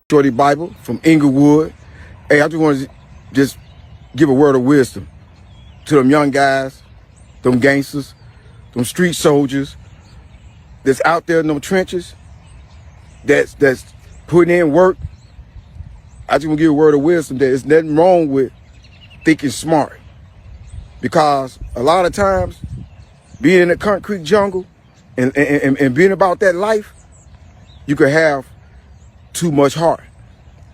Shorty Bible from Englewood. Hey, I just want to just give a word of wisdom to them young guys, them gangsters, them street soldiers that's out there in them trenches, that's putting in work. I just want to give a word of wisdom that there's nothing wrong with thinking smart, because a lot of times being in the concrete jungle and being about that life, you could have too much heart.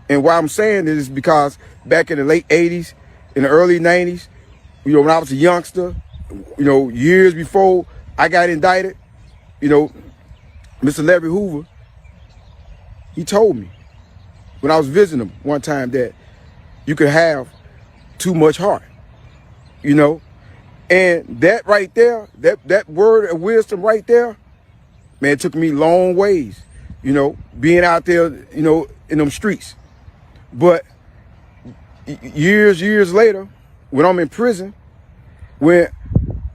And why I'm saying this is because back in the late 80s, in the early 90s, when I was a youngster, years before I got indicted, Mr. Larry Hoover, he told me when I was visiting him one time that you could have too much heart, and that right there, that word of wisdom right there, man, it took me long ways, being out there, in them streets. But years later, when I'm in prison, when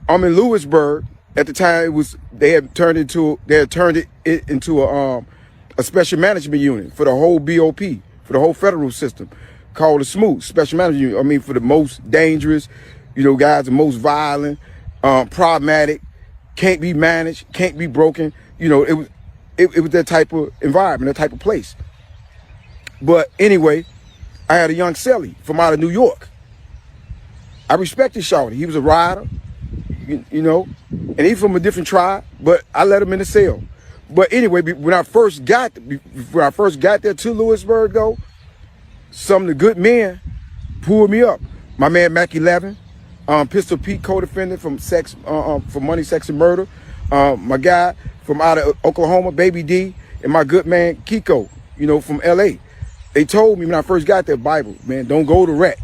I'm in Lewisburg, at the time they had turned it into a special management unit for the whole BOP, for the whole federal system, called the SMOOT, Special Management Unit. I mean, for the most dangerous, guys, the most violent, problematic, can't be managed, can't be broken. It was that type of environment, that type of place. But anyway, I had a young celly from out of New York. I respected Shorty. He was a rider, and he's from a different tribe, but I let him in the cell. But anyway, when I first got there to Lewisburg, though, some of the good men pulled me up. My man Mac 11, Pistol Pete, co-defendant from Money, Sex, and Murder. My guy from out of Oklahoma, Baby D, and my good man Kiko, from LA. They told me when I first got that Bible, man, don't go to rec,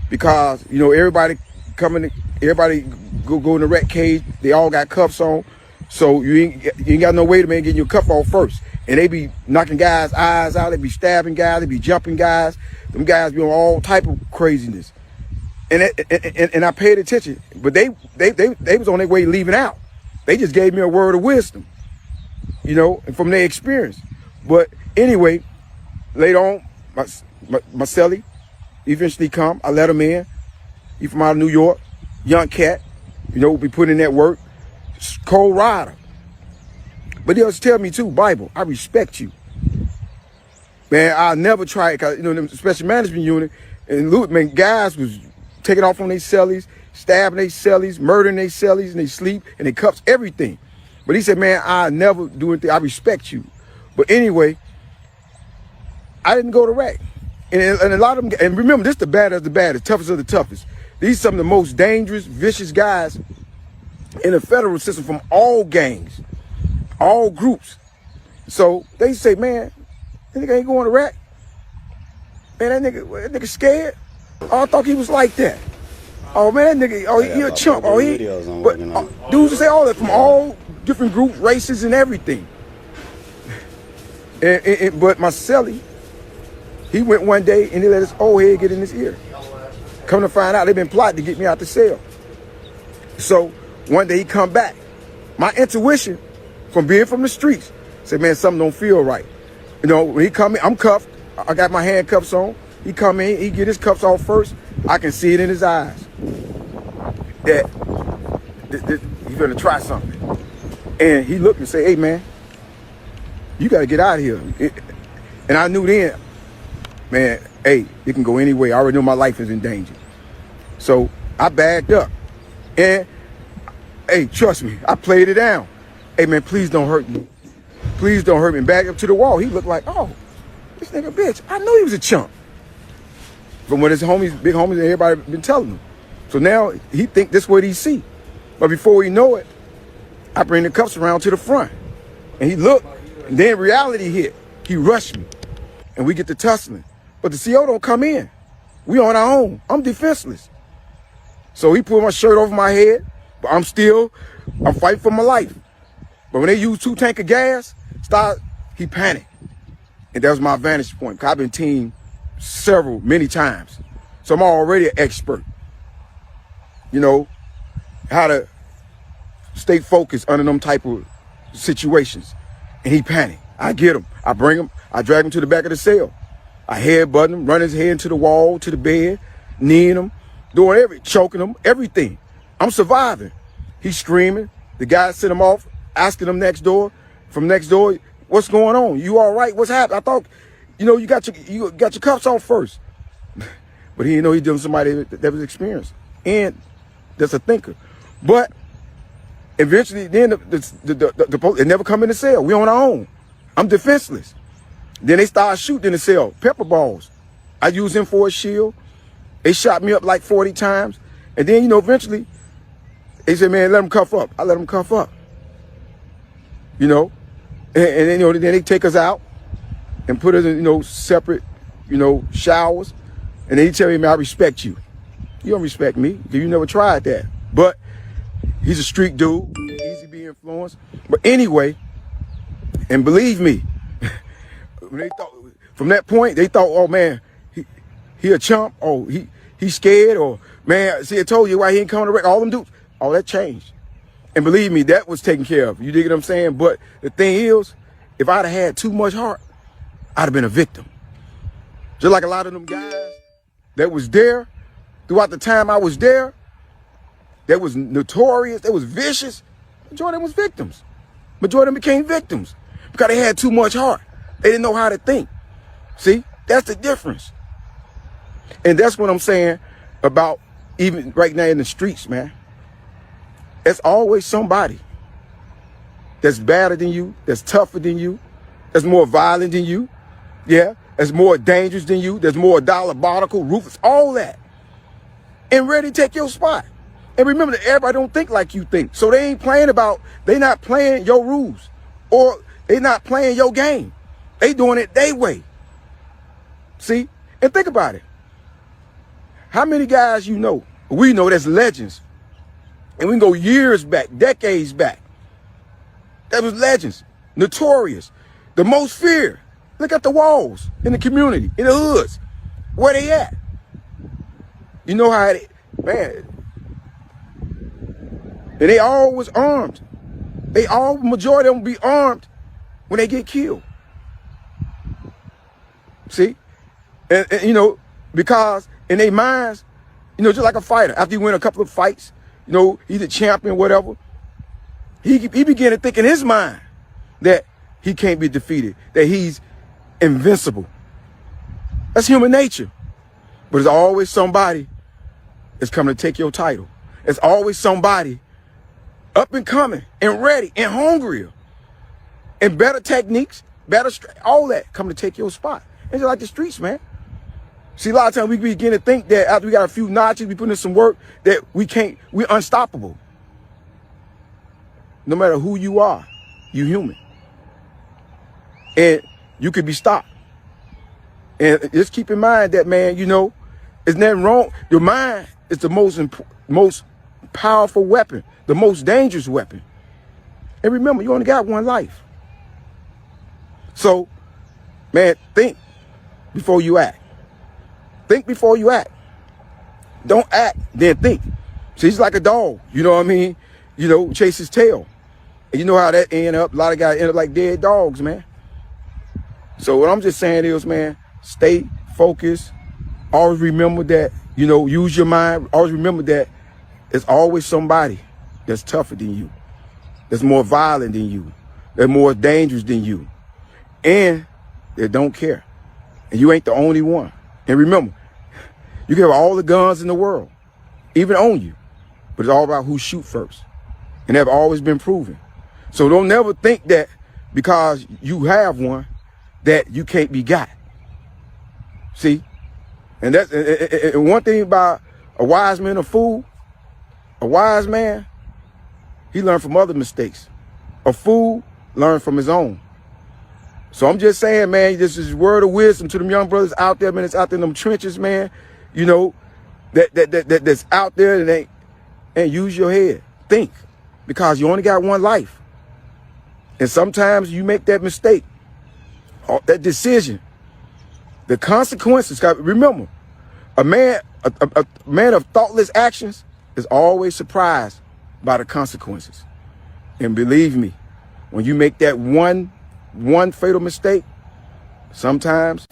because everybody go in the rec cage. They all got cuffs on, so you ain't got no way to get your cuff off first. And they be knocking guys' eyes out. They be stabbing guys. They be jumping guys. Them guys be on all type of craziness. And I paid attention, but they was on their way leaving out. They just gave me a word of wisdom, and from their experience. But anyway, later on, my celly eventually come. I let him in. He from out of New York, young cat, be putting in that work, cold rider. But he also tell me too, Bible, I respect you. Man, I'll never try it, because, the special management unit, and man, guys was taking off on their cellies, stabbing their cellies, murdering their cellies, and they sleep, and they cuffs, everything. But he said, man, I'll never do anything. I respect you. But anyway, I didn't go to rack. And a lot of them, and remember, this the baddest of the baddest, toughest of the toughest. These are some of the most dangerous, vicious guys in the federal system, from all gangs, all groups. So they say, man, that nigga ain't going to rack. Man, that nigga scared. Oh, I thought he was like that. Oh man, that nigga, he a chump. But dudes say all that from all different groups, races, and everything. But my celly, he went one day and he let his old head get in his ear. Come to find out, they've been plotting to get me out the cell. So one day he come back. My intuition, from being from the streets, said, man, something don't feel right. When he come in, I'm cuffed. I got my handcuffs on. He come in, he get his cuffs off first. I can see it in his eyes that he's gonna try something. And he looked and said, hey man, you gotta get out of here. And I knew then, man, hey, it can go any way. I already know my life is in danger. So I bagged up. And hey, trust me, I played it down. Hey man, please don't hurt me. Please don't hurt me. And back up to the wall. He looked like, oh, this nigga bitch. I knew he was a chump. From what his homies, big homies, and everybody been telling him. So now he think this what he see. But before he know it, I bring the cuffs around to the front. And he looked, and then reality hit. He rushed me. And we get to tussling. But the CO don't come in. We on our own. I'm defenseless. So he put my shirt over my head, but I'm fighting for my life. But when they use 2 tanks of gas, he panicked. And that was my vantage point, because I've been teamed many times. So I'm already an expert. How to stay focused under them type of situations. And he panicked. I get him. I bring him. I drag him to the back of the cell. I headbutting him, running his head into the wall, to the bed, kneeing him, choking him, everything. I'm surviving. He's screaming. The guy sent him off, asking him from next door, what's going on? You all right? What's happening? I thought, you got your cuffs off first. But he didn't know he dealing with somebody that was experienced and that's a thinker. But eventually, then the police, they never come in the cell. We on our own. I'm defenseless. Then they start shooting in the cell, pepper balls. I used him for a shield. They shot me up like 40 times. And then, eventually, they said, man, let him cuff up. I let him cuff up. And then they take us out and put us in, separate, showers. And then he tell me, man, I respect you. You don't respect me because you never tried that. But he's a street dude, easy to be influenced. But anyway, and believe me, from that point, they thought, oh man, he a chump. Oh, he's scared. Or man, see, I told you why he ain't coming to wreck. All them dudes, all that changed. And believe me, that was taken care of. You dig what I'm saying? But the thing is, if I'd have had too much heart, I'd have been a victim. Just like a lot of them guys that was there throughout the time I was there, that was notorious, that was vicious. Majority of them was victims. Majority of them became victims because they had too much heart. They didn't know how to think. See, that's the difference. And that's what I'm saying about even right now in the streets, man. There's always somebody that's badder than you, that's tougher than you, that's more violent than you, yeah, that's more dangerous than you, that's more diabolical, ruthless, all that, and ready to take your spot. And remember that everybody don't think like you think. So they not playing your rules or they not playing your game. They doing it their way. See? And think about it. How many guys we know that's legends. And we can go years back, decades back. That was legends. Notorious. The most feared. Look at the walls in the community, in the hoods. Where they at? You know how man. And they all was armed. Majority of them be armed when they get killed. See? And because in their minds, just like a fighter, after you win a couple of fights, he's a champion, whatever, he began to think in his mind that he can't be defeated, that he's invincible. That's human nature. But there's always somebody that's coming to take your title. There's always somebody up and coming and ready and hungrier and better techniques, all that coming to take your spot. It's just like the streets, man. See, a lot of times we begin to think that after we got a few notches, we put in some work, that we're unstoppable. No matter who you are, you're human. And you could be stopped. And just keep in mind that, man, there's nothing wrong. Your mind is the most powerful weapon, the most dangerous weapon. And remember, you only got one life. So, man, think before you act. Think before you act. Don't act, then think. See, it's like a dog, you know what I mean? Chase his tail. And you know how that end up. A lot of guys end up like dead dogs, man. So what I'm just saying is, man, stay focused. Always remember that, use your mind. Always remember that there's always somebody that's tougher than you, that's more violent than you, that's more dangerous than you, and they don't care. And you ain't the only one. And remember, you can have all the guns in the world, even on you, but it's all about who shoot first. And they've always been proven. So don't never think that because you have one that you can't be got. See? And that's and one thing about a wise man, a fool, a wise man, he learned from other mistakes. A fool learned from his own. So I'm just saying, man, this is word of wisdom to them young brothers out there, man. It's out there in them trenches, man. That's out there and use your head. Think, because you only got one life. And sometimes you make that mistake, or that decision. The consequences. Remember, a man of thoughtless actions is always surprised by the consequences. And believe me, when you make that one fatal mistake, sometimes